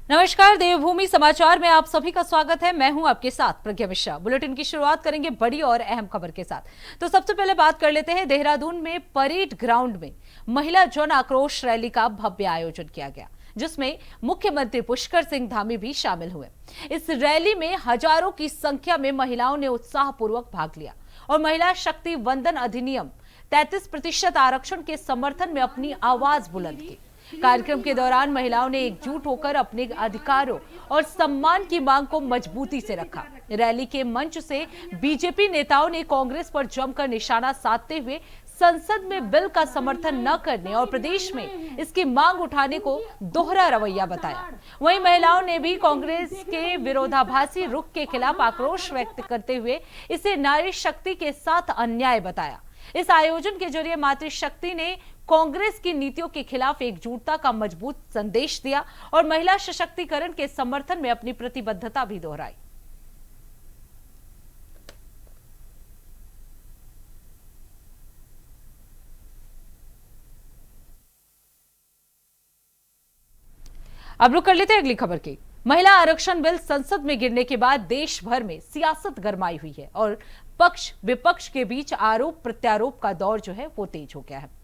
नमस्कार, देवभूमि समाचार में आप सभी का स्वागत है। मैं हूं आपके साथ प्रज्ञा मिश्रा। बुलेटिन की शुरुआत करेंगे बड़ी और अहम खबर के साथ। तो सबसे पहले बात कर लेते हैं देहरादून में परेड ग्राउंड में महिला जन आक्रोश रैली का भव्य आयोजन किया गया, जिसमें मुख्यमंत्री पुष्कर सिंह धामी भी शामिल हुए। इस रैली में हजारों की संख्या में महिलाओं ने उत्साहपूर्वक भाग लिया और महिला शक्ति वंदन अधिनियम 33% आरक्षण के समर्थन में अपनी आवाज बुलंद की। कार्यक्रम के दौरान महिलाओं ने एकजुट होकर अपने अधिकारों और सम्मान की मांग को मजबूती से रखा। रैली के मंच से बीजेपी नेताओं ने कांग्रेस पर जमकर निशाना साधते हुए संसद में बिल का समर्थन न करने और प्रदेश में इसकी मांग उठाने को दोहरा रवैया बताया। वहीं महिलाओं ने भी कांग्रेस के विरोधाभासी रुख के खिलाफ आक्रोश व्यक्त करते हुए इसे नारी शक्ति के साथ अन्याय बताया। इस आयोजन के जरिए मातृशक्ति ने कांग्रेस की नीतियों के खिलाफ एकजुटता का मजबूत संदेश दिया और महिला सशक्तिकरण के समर्थन में अपनी प्रतिबद्धता भी दोहराई। अब रुक कर लेते हैं अगली खबर की। महिला आरक्षण बिल संसद में गिरने के बाद देश भर में सियासत गरमाई हुई है और पक्ष विपक्ष के बीच आरोप प्रत्यारोप का दौर जो है वो तेज हो गया है।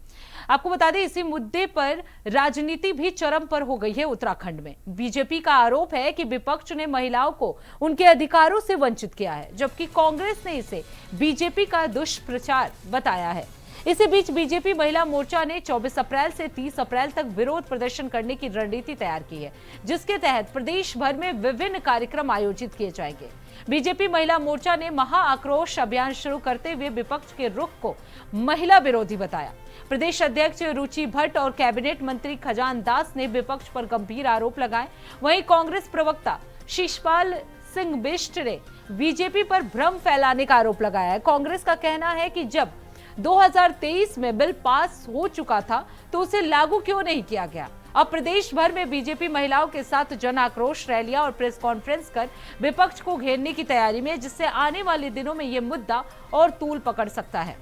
आपको बता दें, इसी मुद्दे पर राजनीति भी चरम पर हो गई है उत्तराखंड में। बीजेपी का आरोप है कि विपक्ष ने महिलाओं को उनके अधिकारों से वंचित किया है, जबकि कांग्रेस ने इसे बीजेपी का दुष्प्रचार बताया है। इसी बीच बीजेपी महिला मोर्चा ने 24 अप्रैल से 30 अप्रैल तक विरोध प्रदर्शन करने की रणनीति तैयार की है, जिसके तहत प्रदेश भर में विभिन्न कार्यक्रम आयोजित किए जाएंगे। बीजेपी महिला मोर्चा ने महा आक्रोश अभियान शुरू करते हुए विपक्ष के रुख को महिला विरोधी बताया। प्रदेश अध्यक्ष रुचि भट्ट और कैबिनेट मंत्री खजान दास ने विपक्ष पर गंभीर आरोप लगाए। वहीं कांग्रेस प्रवक्ता शिशपाल सिंह बिष्ट ने बीजेपी पर भ्रम फैलाने का आरोप लगाया है। कांग्रेस का कहना है कि जब 2023 में बिल पास हो चुका था तो उसे लागू क्यों नहीं किया गया। अब प्रदेश भर में बीजेपी महिलाओं के साथ जन आक्रोश रैलियां और प्रेस कॉन्फ्रेंस कर विपक्ष को घेरने की तैयारी में, जिससे आने वाले दिनों में यह मुद्दा और तूल पकड़ सकता है।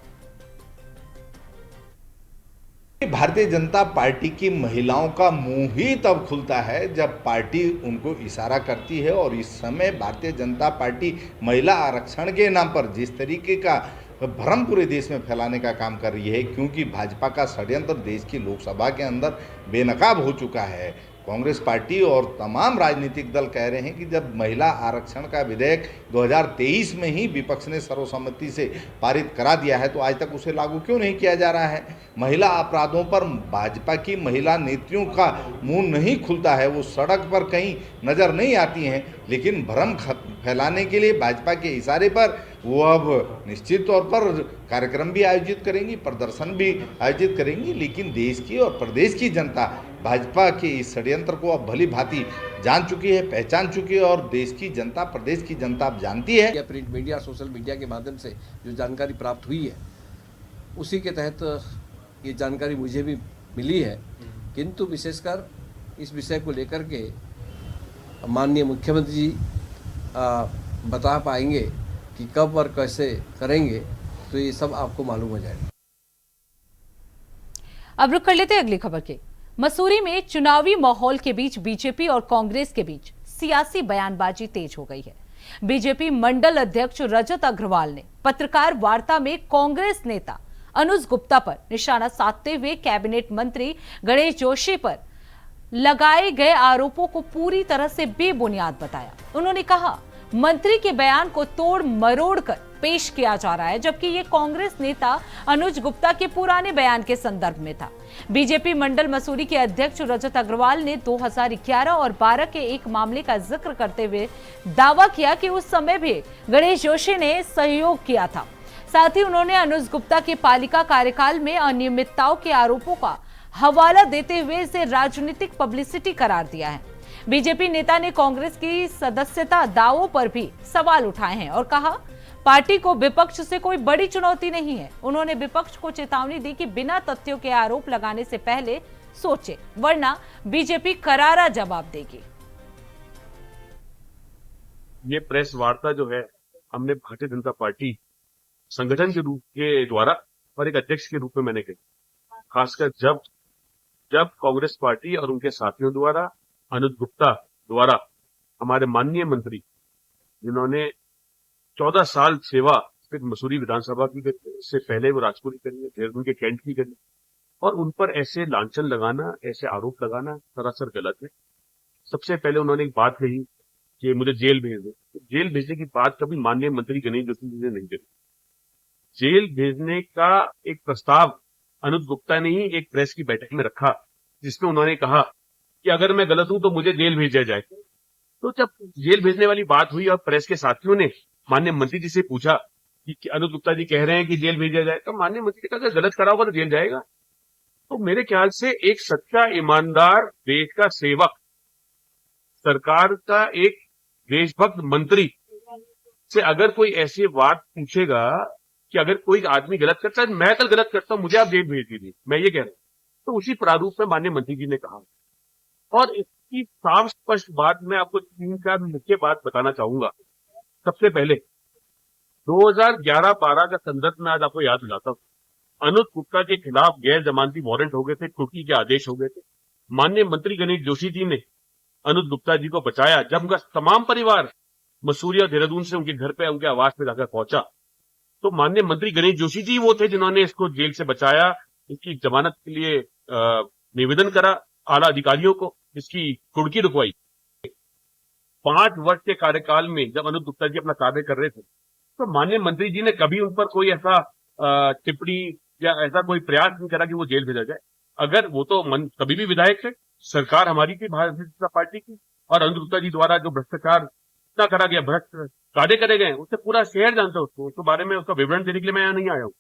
भारतीय जनता पार्टी की महिलाओं का मुंह ही तब खुलता है जब पार्टी उनको इशारा करती है, और इस समय भारतीय जनता पार्टी महिला आरक्षण के नाम पर जिस तरीके का भ्रम पूरे देश में फैलाने का काम कर रही है, क्योंकि भाजपा का षड्यंत्र देश की लोकसभा के अंदर बेनकाब हो चुका है। कांग्रेस पार्टी और तमाम राजनीतिक दल कह रहे हैं कि जब महिला आरक्षण का विधेयक 2023 में ही विपक्ष ने सर्वसम्मति से पारित करा दिया है, तो आज तक उसे लागू क्यों नहीं किया जा रहा है। महिला अपराधों पर भाजपा की महिला नेत्रियों का मुंह नहीं खुलता है, वो सड़क पर कहीं नजर नहीं आती हैं, लेकिन भ्रम फैलाने के लिए भाजपा के इशारे पर वो अब निश्चित तौर पर कार्यक्रम भी आयोजित करेंगी, प्रदर्शन भी आयोजित करेंगी। लेकिन देश की और प्रदेश की जनता भाजपा के इस षड्यंत्र को अब भली भांति जान चुकी है, पहचान चुकी है, और देश की जनता, प्रदेश की जनता अब जानती है। या प्रिंट मीडिया, सोशल मीडिया के माध्यम से जो जानकारी प्राप्त हुई है, उसी के तहत ये जानकारी मुझे भी मिली है। किंतु विशेषकर इस विषय को लेकर के माननीय मुख्यमंत्री जी बता पाएंगे कि कब और कैसे करेंगे, तो ये सब आपको मालूम हो जाएगा। अब रुक कर लेते हैं अगली खबर के। मसूरी में चुनावी माहौल के बीच बीजेपी और कांग्रेस के बीच सियासी बयानबाजी तेज हो गई है। बीजेपी मंडल अध्यक्ष रजत अग्रवाल ने पत्रकार वार्ता में कांग्रेस नेता अनुज गुप्ता पर निशाना साधते हुए कैबिनेट मंत्री गणेश जोशी पर लगाए गए आरोपों को पूरी तरह से बेबुनियाद बताया। उन्होंने कहा, मंत्री के बयान को तोड़ मरोड़ कर पेश किया जा रहा है, जबकि ये कांग्रेस नेता अनुज गुप्ता के पुराने बयान के संदर्भ में था। बीजेपी मंडल मसूरी के अध्यक्ष रजत अग्रवाल ने 2011 और 12 के एक मामले का जिक्र करते हुए दावा किया कि उस समय भी गणेश जोशी ने सहयोग किया था। साथ ही उन्होंने अनुज गुप्ता के पालिका कार्यकाल में अनियमितताओं के आरोपों का हवाला देते हुए इसे राजनीतिक पब्लिसिटी करार दिया है। बीजेपी नेता ने कांग्रेस की सदस्यता दावों पर भी सवाल उठाए हैं और कहा, पार्टी को विपक्ष से कोई बड़ी चुनौती नहीं है। उन्होंने विपक्ष को चेतावनी दी कि बिना तथ्यों के आरोप लगाने से पहले सोचे, वरना बीजेपी करारा जवाब देगी। ये प्रेस वार्ता जो है हमने भारतीय जनता पार्टी संगठन के रूप के द्वारा और एक अध्यक्ष के रूप में मैंने कही, खासकर जब कांग्रेस पार्टी और उनके साथियों द्वारा, अनुज गुप्ता द्वारा, हमारे माननीय मंत्री जिन्होंने 14 साल सेवा फिर मसूरी विधानसभा की करी, इससे पहले वो राजपुरी करी है, देहरादून के कैंट की करी, और उन पर ऐसे लांछन लगाना, ऐसे आरोप लगाना सरासर गलत है। सबसे पहले उन्होंने एक बात कही कि मुझे जेल भेज दो। जेल भेजने की बात कभी माननीय मंत्री गणेश जोशी जी ने नहीं करी। जेल भेजने का एक प्रस्ताव अनुज गुप्ता ने ही एक प्रेस की बैठक में रखा, जिसमें उन्होंने कहा कि अगर मैं गलत हूं तो मुझे जेल भेजा जाए। तो जब जेल भेजने वाली बात हुई और प्रेस के साथियों ने माननीय मंत्री जी से पूछा कि अनुज गुप्ता जी कह रहे हैं कि जेल भेजा जाए, तो माननीय मंत्री ने कहा अगर गलत करा होगा तो जेल जाएगा। तो मेरे ख्याल से एक सच्चा ईमानदार देश का सेवक, सरकार का एक देशभक्त मंत्री से अगर कोई ऐसी बात पूछेगा कि अगर कोई आदमी गलत करता है, मैं कल गलत करता हूं, मुझे आप जेल भेज दीजिए, मैं ये कह रहा हूं, तो उसी प्रारूप में माननीय मंत्री जी ने कहा। और इसकी साफ स्पष्ट बात मैं आपको 3-4 मुख्य बात बताना चाहूंगा। सबसे पहले 2011-12 का संदर्भ में आज आपको याद दिलाता हूं। अनुज गुप्ता के खिलाफ गैर जमानती वारंट हो गए थे, कुर्की के आदेश हो गए थे। माननीय मंत्री गणेश जोशी जी ने अनुज गुप्ता जी को बचाया। जब उनका तमाम परिवार मसूरी और देहरादून से उनके घर पे, उनके आवास पे जाकर पहुंचा, तो माननीय मंत्री गणेश जोशी जी वो थे जिन्होंने इसको जेल से बचाया, इसकी जमानत के लिए निवेदन करा आला अधिकारियों को, इसकी कुर्की रुकवाई। 5 वर्ष के कार्यकाल में जब अनुज गुप्ता जी अपना कार्य कर रहे थे, तो माननीय मंत्री जी ने कभी उन पर कोई ऐसा टिप्पणी या ऐसा कोई प्रयास नहीं करा कि वो जेल भेजा जाए। अगर वो तो कभी भी विधायक थे, सरकार हमारी थी भारतीय जनता पार्टी की, और अनुज गुप्ता जी द्वारा जो भ्रष्टाचार इतना करा गया, भ्रष्ट कार्य करे गए, उससे पूरा शहर जानता है उसके बारे में, उसका विवरण देने के लिए मैं यहाँ नहीं आया हूँ।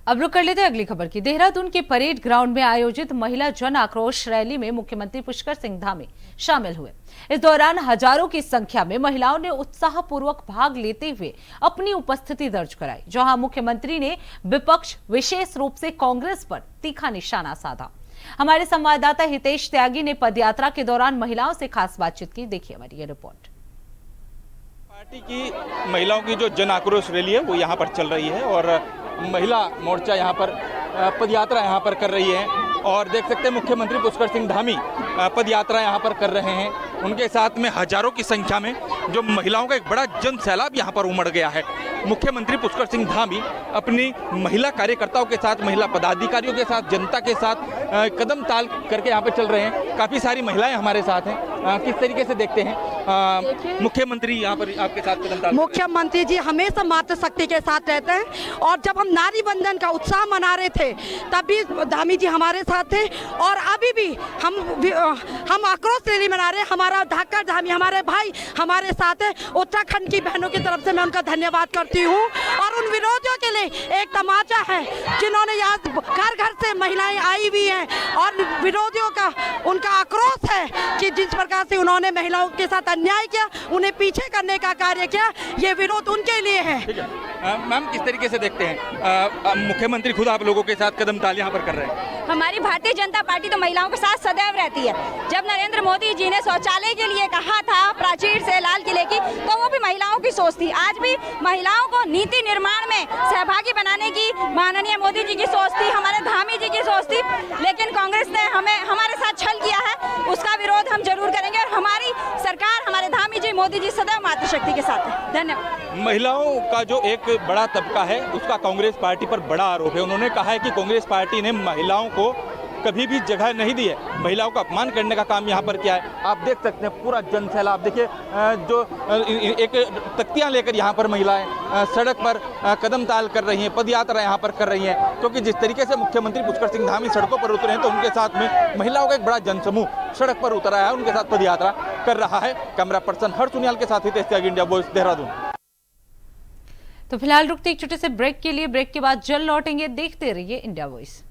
अब रुक कर लेते हैं अगली खबर की। देहरादून के परेड ग्राउंड में आयोजित महिला जन आक्रोश रैली में मुख्यमंत्री पुष्कर सिंह धामी शामिल हुए। इस दौरान हजारों की संख्या में महिलाओं ने उत्साहपूर्वक भाग लेते हुए अपनी उपस्थिति दर्ज कराई, जहां मुख्यमंत्री ने विपक्ष, विशेष रूप से कांग्रेस पर तीखा निशाना साधा। हमारे संवाददाता हितेश त्यागी ने पदयात्रा के दौरान महिलाओं से खास बातचीत की। देखिए हमारी ये रिपोर्ट। पार्टी की महिलाओं की जो जन आक्रोश रैली है वो यहाँ पर चल रही है और महिला मोर्चा यहाँ पर पदयात्रा यहाँ पर कर रही है, और देख सकते हैं मुख्यमंत्री पुष्कर सिंह धामी पदयात्रा यहाँ पर कर रहे हैं। उनके साथ में हजारों की संख्या में जो महिलाओं का एक बड़ा जन सैलाब यहाँ पर उमड़ गया है। मुख्यमंत्री पुष्कर सिंह धामी अपनी महिला कार्यकर्ताओं के साथ, महिला पदाधिकारियों के साथ, जनता के साथ कदम ताल करके यहाँ पे चल रहे हैं। काफ़ी सारी महिलाएं हमारे साथ हैं। किस तरीके से देखते हैं मुख्यमंत्री यहाँ पर आपके साथ कदम ताल? मुख्यमंत्री जी हमेशा मातृशक्ति के साथ रहते हैं, और जब हम नारी बंधन का उत्साह मना रहे थे तब भी धामी जी हमारे साथ थे, और अभी भी हम आक्रोश रैली मना रहे हैं। हमारा धाकर धामी, हमारे भाई हमारे साथ है। उत्तराखंड की बहनों की तरफ से मैं उनका धन्यवाद करती हूँ, और उन विरोधियों के लिए एक तमाचा है जिन्होंने यहाँ घर घर से महिलाएं आई हुई हैं, और विरोधियों का उनका आक्रोश है कि जिस प्रकार से उन्होंने महिलाओं के साथ अन्याय किया, उन्हें पीछे करने का कार्य किया, ये विरोध उनके लिए है। मैम किस तरीके से देखते हैं मुख्यमंत्री खुद आप लोगों के साथ कदम ताल यहाँ पर कर रहे हैं? हमारी भारतीय जनता पार्टी तो महिलाओं के साथ सदैव रहती है। जब नरेंद्र मोदी जी ने शौचालय के लिए कहा था प्राचीर से लाल किले की, तो वो भी महिलाओं की सोच थी। आज भी महिलाओं को नीति निर्माण में सहभागी बनाने की माननीय मोदी जी की सोच थी, हमारे धामी जी की सोच थी, लेकिन कांग्रेस ने हमारे साथ छल किया है। उसका विरोध हम जरूर करेंगे, और हमारी सरकार, हमारे धामी जी, मोदी जी सदैव मातृशक्ति के साथ है। धन्यवाद। महिलाओं का जो एक बड़ा तबका है उसका कांग्रेस पार्टी पर बड़ा आरोप है। उन्होंने कहा है कि कांग्रेस पार्टी ने महिलाओं को कभी भी जगह नहीं दी है, महिलाओं का अपमान करने का काम यहाँ पर किया है। आप देख सकते हैं पूरा जन सैलाब। देखिए जो एक तख्तियाँ लेकर यहाँ पर महिलाएं सड़क पर कदम ताल कर रही हैं, पदयात्रा यहाँ पर कर रही हैं, क्योंकि जिस तरीके से मुख्यमंत्री पुष्कर सिंह धामी सड़कों पर उतरे हैं, तो उनके साथ में महिलाओं का एक बड़ा जनसमूह सड़क पर उतरा है, उनके साथ पदयात्रा कर रहा है। कैमरा पर्सन हर्ष सुनियाल के साथ हितेश त्यागी, इंडिया वॉइस, देहरादून। तो फिलहाल रुकते एक छोटे से ब्रेक के लिए, ब्रेक के बाद जल्द लौटेंगे। देखते रहिए इंडिया वॉइस।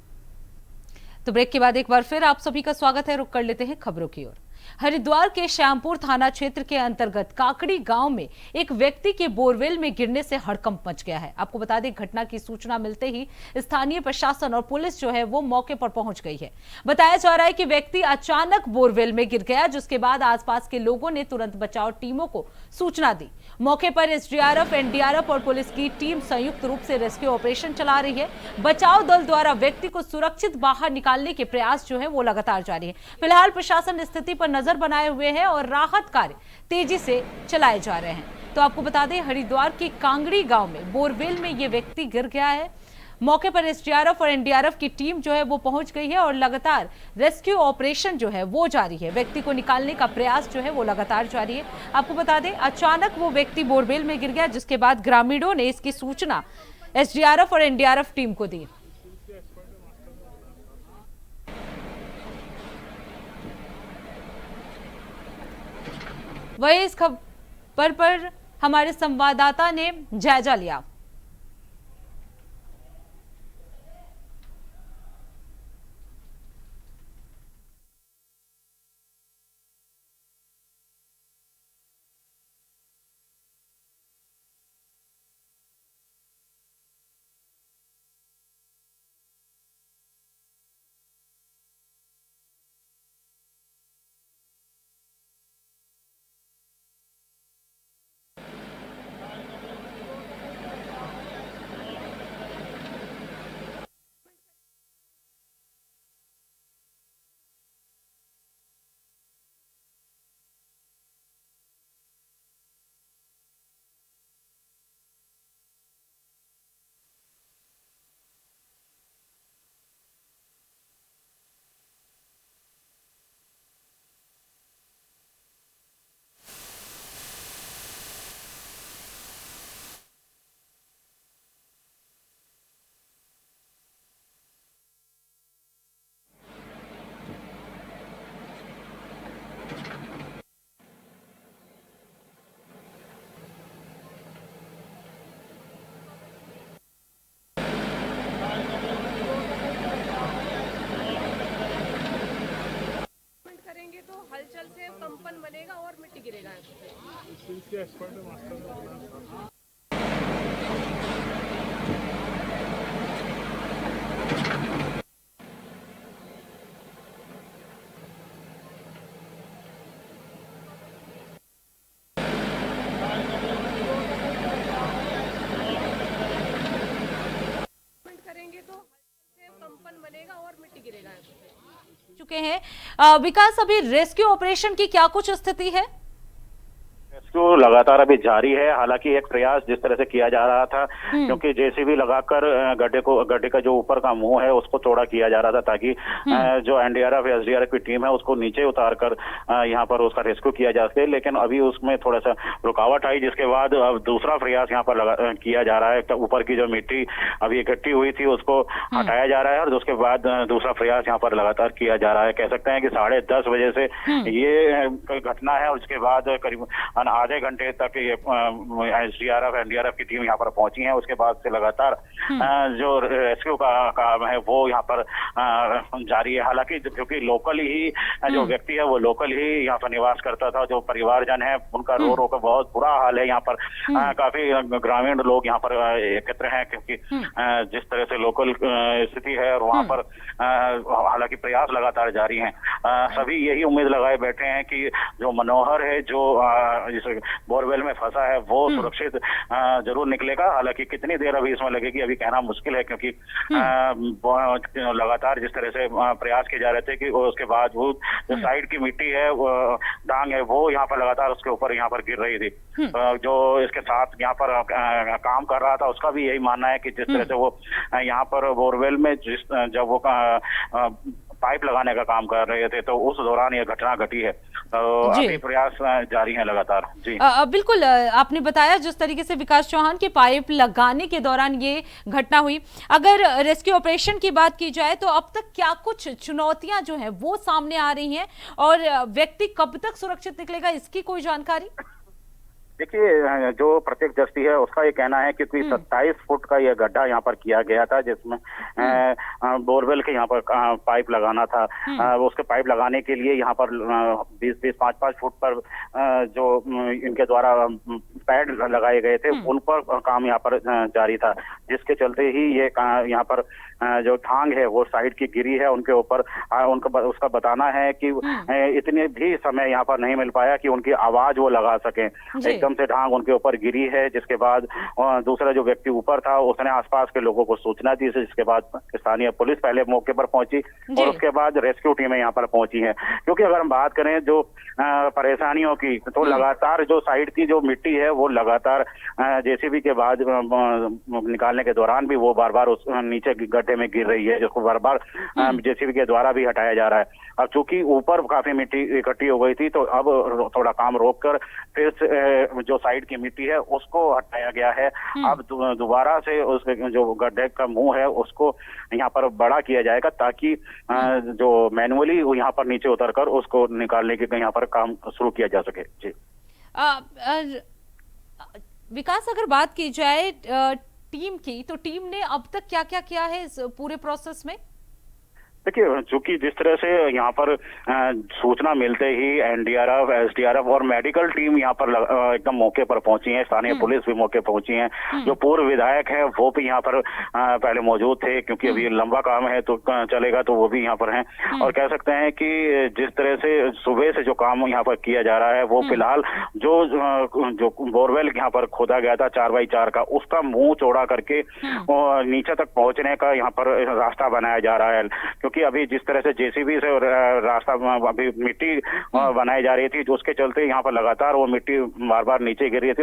तो ब्रेक के बाद एक बार फिर आप सभी का स्वागत है। रुक कर लेते हैं खबरों की ओर। हरिद्वार के श्यामपुर थाना क्षेत्र के अंतर्गत काकड़ी गांव में एक व्यक्ति के बोरवेल में गिरने से हड़कंप मच गया है। आपको बता दें, घटना की सूचना मिलते ही स्थानीय प्रशासन और पुलिस जो है वो मौके पर पहुंच गई है। बताया जा रहा है कि व्यक्ति अचानक बोरवेल में गिर गया, जिसके बाद आसपास के लोगों ने तुरंत बचाव टीमों को सूचना दी। मौके पर एसडीआरएफ, एनडीआरएफ और पुलिस की टीम संयुक्त रूप से रेस्क्यू ऑपरेशन चला रही है। बचाव दल द्वारा व्यक्ति को सुरक्षित बाहर निकालने के प्रयास जो है वो लगातार जारी है। फिलहाल प्रशासन स्थिति पर नजर बनाए हुए है और राहत कार्य तेजी से चलाए जा रहे हैं। तो आपको बता दें, हरिद्वार के कांगड़ी गांव में बोरवेल में ये व्यक्ति गिर गया है। मौके पर एसडीआरएफ और एनडीआरएफ की टीम जो है वो पहुंच गई है और लगातार रेस्क्यू ऑपरेशन जो है वो जारी है। व्यक्ति को निकालने का प्रयास जो है वो लगातार जारी है। आपको बता दें, अचानक वो व्यक्ति बोरवेल में गिर गया, जिसके बाद ग्रामीणों ने इसकी सूचना एसडीआरएफ और एनडीआरएफ टीम को दी। वही इस खबर पर हमारे संवाददाता ने जायजा लिया। तो हलचल से कंपन बनेगा और मिट्टी गिरेगा। करेंगे तो हलचल से कंपन बनेगा और मिट्टी गिरेगा। चुके हैं विकास, अभी रेस्क्यू ऑपरेशन की क्या कुछ स्थिति है? रेस्क्यू लगातार अभी जारी है। हालांकि एक प्रयास जिस तरह से किया जा रहा था, क्योंकि जेसीबी लगाकर गड्ढे का जो ऊपर का मुंह है उसको चौड़ा किया जा रहा था, ताकि जो एनडीआरएफ या एसडीआरएफ की टीम है उसको नीचे उतार कर यहाँ पर उसका रेस्क्यू किया जा सके। लेकिन अभी उसमें थोड़ा सा रुकावट आई, जिसके बाद अब दूसरा प्रयास यहाँ पर किया जा रहा है। तो ऊपर की जो मिट्टी अभी इकट्ठी हुई थी उसको हटाया जा रहा है और उसके बाद दूसरा प्रयास यहाँ पर लगातार किया जा रहा है। कह सकते हैं कि 10:30 बजे से ये घटना है और उसके बाद करीब आधे घंटे तक ये एसडीआरएफ एनडीआरएफ की टीम यहाँ पर पहुंची है। उसके बाद से लगातार जो रेस्क्यू का काम है वो यहाँ पर जारी है। हालांकि क्योंकि लोकल ही जो व्यक्ति है वो लोकल ही यहाँ पर निवास करता था, जो परिवारजन है उनका रो रो कर बहुत बुरा हाल है। यहाँ पर काफी ग्रामीण लोग यहाँ पर एकत्र हैं, क्योंकि जिस तरह से लोकल स्थिति है और वहाँ पर हालांकि प्रयास लगातार जारी हैं। सभी यही उम्मीद लगाए बैठे हैं कि जो मनोहर है, जो जिस बोरवेल में फंसा है, वो सुरक्षित जरूर निकलेगा। हालांकि कितनी देर अभी इसमें लगेगी अभी कहना मुश्किल है, क्योंकि लगातार जिस तरह से प्रयास किए जा रहे थे कि उसके बावजूद जो साइड की मिट्टी है, डांग है, वो यहाँ पर लगातार उसके ऊपर यहाँ पर गिर रही थी। जो इसके साथ यहाँ पर काम कर रहा था उसका भी यही मानना है कि जिस तरह से वो यहाँ पर बोरवेल में जब वो पाइप लगाने का काम कर रहे थे तो उस दौरान ये घटना घटी है। तो अभी प्रयास जारी है लगातार। जी बिल्कुल, आपने बताया जिस तरीके से विकास चौहान के पाइप लगाने के दौरान ये घटना हुई। अगर रेस्क्यू ऑपरेशन की बात की जाए तो अब तक क्या कुछ चुनौतियां जो है वो सामने आ रही हैं और व्यक्ति कब तक सुरक्षित निकलेगा, इसकी कोई जानकारी? देखिए, जो प्रत्यक्षदर्शी है उसका ये कहना है क्योंकि 27 फुट का ये गड्ढा यहाँ पर किया गया था, जिसमें बोरवेल के यहाँ पर पाइप लगाना था। उसके पाइप लगाने के लिए यहाँ पर 20-20, 5-5 फुट पर जो इनके द्वारा पैड लगाए गए थे, उन पर काम यहाँ पर जारी था, जिसके चलते ही ये यहाँ पर जो टांग है वो साइड की गिरी है उनके ऊपर। उनका उसका बताना है कि इतने भी समय यहाँ पर नहीं मिल पाया कि उनकी आवाज वो लगा सकें। एकदम से ढांग उनके ऊपर गिरी है, जिसके बाद दूसरा जो व्यक्ति ऊपर था उसने आसपास के लोगों को सूचना दी, जिसके बाद स्थानीय पुलिस पहले मौके पर पहुंची और उसके बाद रेस्क्यू टीमें यहाँ पर पहुंची हैं। क्योंकि अगर हम बात करें जो परेशानियों की, तो लगातार जो साइड की जो मिट्टी है वो लगातार जेसीबी के बाद निकालने के दौरान भी वो बार बार उस नीचे गड्ढे में गिर रही है, जिसको बार बार जेसीबी के द्वारा भी हटाया जा रहा है। अब चूंकि ऊपर काफी मिट्टी इकट्ठी हो गई थी, तो अब थोड़ा काम रोककर फिर से जो साइड की मिट्टी है उसको हटाया गया है। अब दोबारा से उस जो गड्ढे का मुंह है उसको यहाँ पर बड़ा किया जाएगा, ताकि जो मैनुअली यहाँ पर नीचे उतरकर उसको निकालने के यहाँ पर काम शुरू किया जा सके। जी विकास, अगर बात की जाए टीम की, तो टीम ने अब तक क्या क्या किया है इस पूरे प्रोसेस में? देखिए, चूंकि जिस तरह से यहाँ पर सूचना मिलते ही एनडीआरएफ, एसडीआरएफ और मेडिकल टीम यहाँ पर एकदम मौके पर पहुंची है, स्थानीय पुलिस भी मौके पहुंची है। जो पूर्व विधायक है वो भी यहाँ पर पहले मौजूद थे, क्योंकि अभी लंबा काम है तो चलेगा, तो वो भी यहाँ पर हैं। और कह सकते हैं कि जिस तरह से सुबह से जो काम यहाँ पर किया जा रहा है वो फिलहाल जो बोरवेल यहाँ पर खोदा गया था 4x4 का, उसका मुंह चौड़ा करके नीचे तक पहुंचने का यहाँ पर रास्ता बनाया जा रहा है। क्योंकि अभी जिस तरह से जेसीबी से रास्ता अभी मिट्टी बनाई जा रही थी, जो उसके चलते यहाँ पर लगातार वो मिट्टी बार बार नीचे गिर रही थी,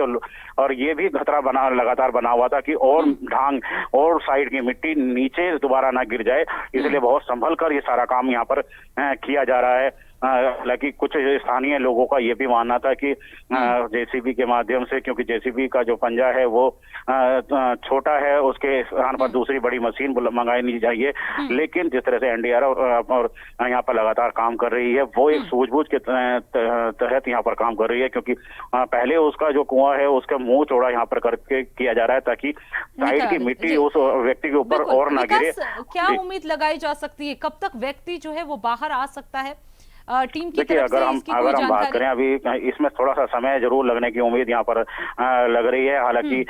और ये भी खतरा लगातार बना हुआ था कि और ढांग और साइड की मिट्टी नीचे दोबारा ना गिर जाए, इसलिए बहुत संभल कर ये सारा काम यहाँ पर किया जा रहा है। हालांकि कुछ स्थानीय लोगों का ये भी मानना था कि जेसीबी के माध्यम से, क्योंकि जेसीबी का जो पंजा है वो छोटा है, उसके स्थान पर दूसरी बड़ी मशीन मंगाई नहीं चाहिए। लेकिन जिस तरह से एनडीआरएफ और यहाँ पर लगातार काम कर रही है, वो एक सूझबूझ के तहत यहाँ पर काम कर रही है, क्योंकि पहले उसका जो कुआं है उसका मुंह चौड़ा यहाँ पर करके किया जा रहा है, ताकि साइड की मिट्टी उस व्यक्ति के ऊपर और ना गिरे। क्या उम्मीद लगाई जा सकती है, कब तक व्यक्ति जो है वो बाहर आ सकता है टीम की तरफ से? अगर हम बात करें, अभी इसमें थोड़ा सा समय जरूर लगने की उम्मीद यहाँ पर लग रही है। हालांकि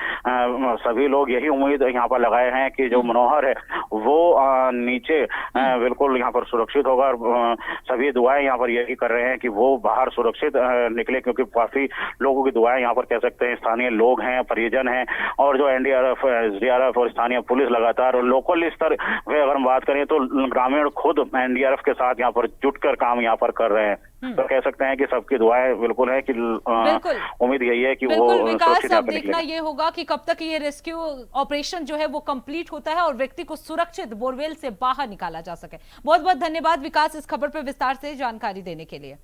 सभी लोग यही उम्मीद यहाँ पर लगाए हैं कि जो मनोहर है वो नीचे बिल्कुल यहाँ पर सुरक्षित होगा, और सभी दुआएं यहाँ पर यही कर रहे हैं कि वो बाहर सुरक्षित निकले, क्योंकि काफी लोगों की दुआएं यहाँ पर कह सकते हैं स्थानीय लोग हैं, परिजन हैं, और जो एनडीआरएफ, एसडीआरएफ और स्थानीय पुलिस लगातार लोकल स्तर पे अगर हम बात करें तो ग्रामीण खुद एनडीआरएफ के साथ यहाँ पर जुटकर काम यहाँ पर कर रहे हैं। तो कह सकते हैं कि सबकी दुआएं बिल्कुल है कि उम्मीद यही है कि वो विकास, अब देखना ये होगा कि कब तक ये रेस्क्यू ऑपरेशन जो है वो कंप्लीट होता है और व्यक्ति को सुरक्षित बोरवेल से बाहर निकाला जा सके। बहुत बहुत धन्यवाद विकास इस खबर पर विस्तार से जानकारी देने के लिए।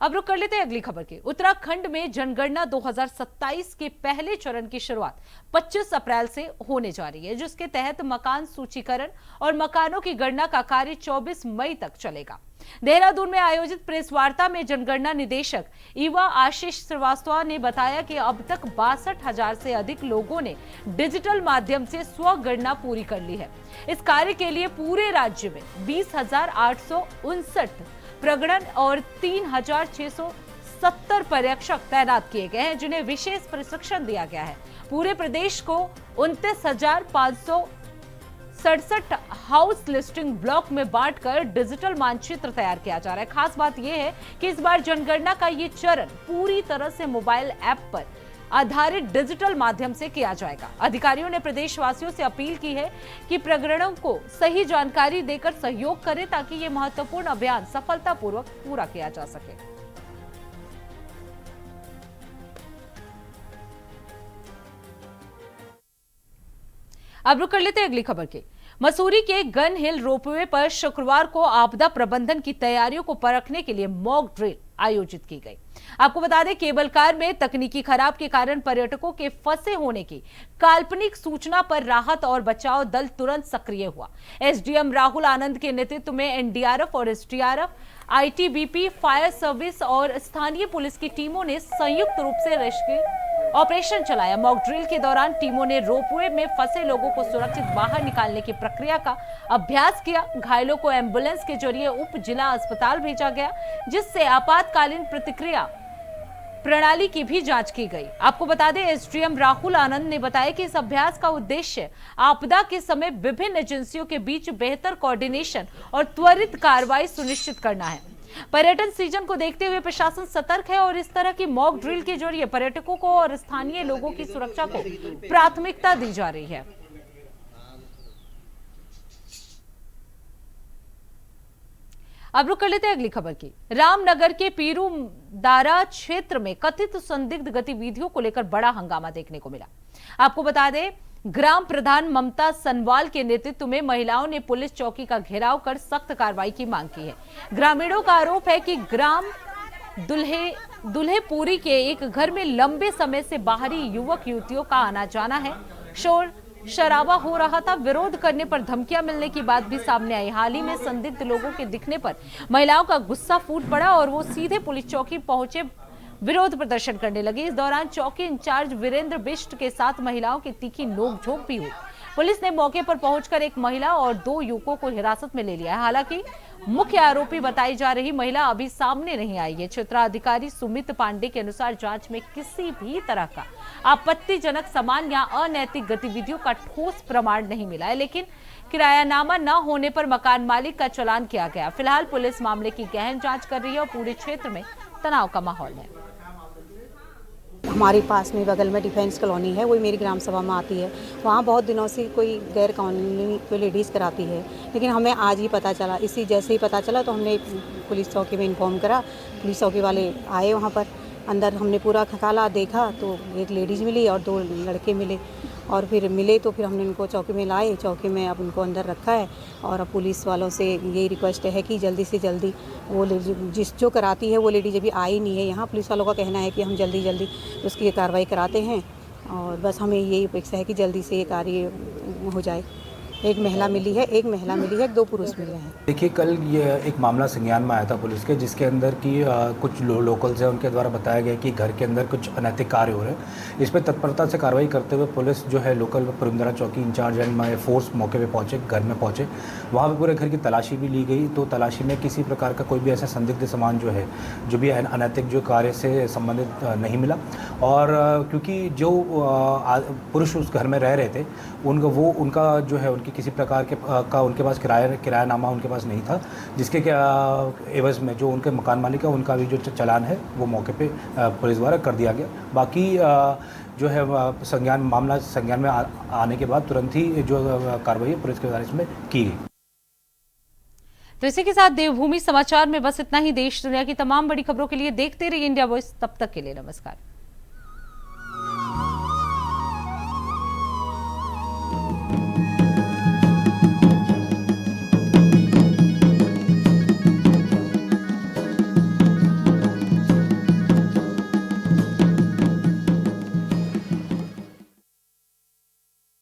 अब रुक कर लेते हैं अगली खबर की। उत्तराखंड में जनगणना 2027 के पहले चरण की शुरुआत 25 अप्रैल से होने जा रही है, जिसके तहत मकान सूचीकरण और मकानों की गणना का कार्य 24 मई तक चलेगा। देहरादून में आयोजित प्रेस वार्ता में जनगणना निदेशक ईवा आशीष श्रीवास्तव ने बताया कि अब तक 62,000 से अधिक लोगों ने डिजिटल माध्यम से स्वगणना पूरी कर ली है। इस कार्य के लिए पूरे राज्य में 20,859 प्रगणन और 3,670 पर्यवेक्षक तैनात किए गए हैं, जिन्हें विशेष प्रशिक्षण दिया गया है। पूरे प्रदेश को 29,567 हाउस लिस्टिंग ब्लॉक में बांटकर डिजिटल मानचित्र तैयार किया जा रहा है। खास बात यह है कि इस बार जनगणना का ये चरण पूरी तरह से मोबाइल ऐप पर आधारित डिजिटल माध्यम से किया जाएगा। अधिकारियों ने प्रदेशवासियों से अपील की है कि प्रगणकों को सही जानकारी देकर सहयोग करें, ताकि ये महत्वपूर्ण अभियान सफलतापूर्वक पूरा किया जा सके। अब रुक कर लेते हैं अगली खबर की। मसूरी के गन हिल रोपवे पर शुक्रवार को आपदा प्रबंधन की तैयारियों को परखने के लिए मॉक ड्रिल आयोजित की गई। आपको बता दें, केबल कार में तकनीकी खराब के कारण पर्यटकों के फंसे होने की काल्पनिक सूचना पर राहत और बचाव दल तुरंत सक्रिय हुआ। एसडीएम राहुल आनंद के नेतृत्व में एनडीआरएफ और एसडीआरएफ, आईटीबीपी, फायर सर्विस और स्थानीय पुलिस की टीमों ने संयुक्त रूप से रेस्क्यू ऑपरेशन चलाया। मॉक ड्रिल के दौरान टीमों ने रोपवे में फंसे लोगों को सुरक्षित बाहर निकालने की प्रक्रिया का अभ्यास किया। घायलों को एम्बुलेंस के जरिए उप जिला अस्पताल भेजा गया, जिससे आपातकालीन प्रतिक्रिया प्रणाली की भी जांच की गई। आपको बता दें, एसडीएम राहुल आनंद ने बताया कि इस अभ्यास का उद्देश्य आपदा के समय विभिन्न एजेंसियों के बीच बेहतर कोऑर्डिनेशन और त्वरित कार्रवाई सुनिश्चित करना है। पर्यटन सीजन को देखते हुए प्रशासन सतर्क है और इस तरह की मॉक ड्रिल के जरिए पर्यटकों को और स्थानीय लोगों की सुरक्षा को प्राथमिकता दी जा रही है। अब रुक कर लेते हैं अगली खबर की। रामनगर के पीरूदारा क्षेत्र में कथित संदिग्ध गतिविधियों को लेकर बड़ा हंगामा देखने को मिला। आपको बता दें, ग्राम प्रधान ममता सनवाल के नेतृत्व में महिलाओं ने पुलिस चौकी का घेराव कर सख्त कार्रवाई की मांग की है। ग्रामीणों का आरोप है कि ग्राम दुल्हेपुरी के एक घर में लंबे समय से बाहरी युवक युवतियों का आना जाना है। शोर शराबा हो रहा था। विरोध करने पर धमकियां मिलने की बात भी सामने आई। हाल ही में संदिग्ध लोगों के दिखने पर महिलाओं का गुस्सा फूट पड़ा और वो सीधे पुलिस चौकी पहुंचे विरोध प्रदर्शन करने लगे। इस दौरान चौकी इंचार्ज वीरेंद्र बिष्ट के साथ महिलाओं की तीखी नोकझोंक भी हुई। पुलिस ने मौके पर पहुंचकर एक महिला और 2 युवकों को हिरासत में ले लिया है। हालांकि मुख्य आरोपी बताई जा रही महिला अभी सामने नहीं आई है। क्षेत्राधिकारी सुमित पांडे के अनुसार जांच में किसी भी तरह का आपत्तिजनक सामान या अनैतिक गतिविधियों का ठोस प्रमाण नहीं मिला है, लेकिन किरायानामा न होने पर मकान मालिक का चालान किया गया। फिलहाल पुलिस मामले की गहन जांच कर रही है और पूरे क्षेत्र में तनाव का माहौल है। हमारे पास में बगल में डिफेंस कॉलोनी है, वही मेरी ग्राम सभा में आती है। वहाँ बहुत दिनों से कोई गैर कानूनी कोई लेडीज़ कराती है, लेकिन हमें आज ही पता चला। जैसे ही पता चला तो हमने पुलिस चौकी में इन्फॉर्म करा। पुलिस चौकी वाले आए वहाँ पर, अंदर हमने पूरा खकाला देखा तो एक लेडीज़ मिली और 2 लड़के मिले और फिर मिले तो फिर हमने उनको चौकी में लाए। चौकी में अब उनको अंदर रखा है और अब पुलिस वालों से यही रिक्वेस्ट है कि जल्दी से जल्दी वो जो कराती है वो लेडीज अभी आई नहीं है यहाँ। पुलिस वालों का कहना है कि हम जल्दी उसकी कार्रवाई कराते हैं और बस हमें यही अपेक्षा है कि जल्दी से ये कार्य हो जाए। एक महिला मिली है, 2 पुरुष मिले हैं। देखिए, कल ये एक मामला संज्ञान में आया था पुलिस के, जिसके अंदर की कुछ लोकल्स हैं, उनके द्वारा बताया गया कि घर के अंदर कुछ अनैतिक कार्य हो रहे हैं। इस पर तत्परता से कार्रवाई करते हुए पुलिस जो है लोकल पीरूदारा चौकी इंचार्ज एंड फोर्स मौके पे पहुंचे, घर में पहुंचे। वहाँ पे पूरे घर की तलाशी भी ली गई। तो तलाशी में किसी प्रकार का कोई भी ऐसा संदिग्ध सामान जो है, जो भी अनैतिक जो कार्य से संबंधित नहीं मिला। और क्योंकि जो पुरुष उस घर में रह रहे थे उनका जो है उनकी किसी प्रकार का उनके पास किरायानामा उनके पास नहीं था, जिसके एवज में जो उनके मकान मालिक है उनका भी जो चालान है वो मौके पे पुलिस द्वारा कर दिया गया। बाकी जो है मामला संज्ञान में आने के बाद तुरंत ही जो कार्रवाई है पुलिस के द्वारा इसमें की गई। तो इसी के साथ देवभूमि समाचार में बस इतना ही। देश दुनिया की तमाम बड़ी खबरों के लिए देखते रहिए इंडिया वॉइस। तब तक के लिए नमस्कार।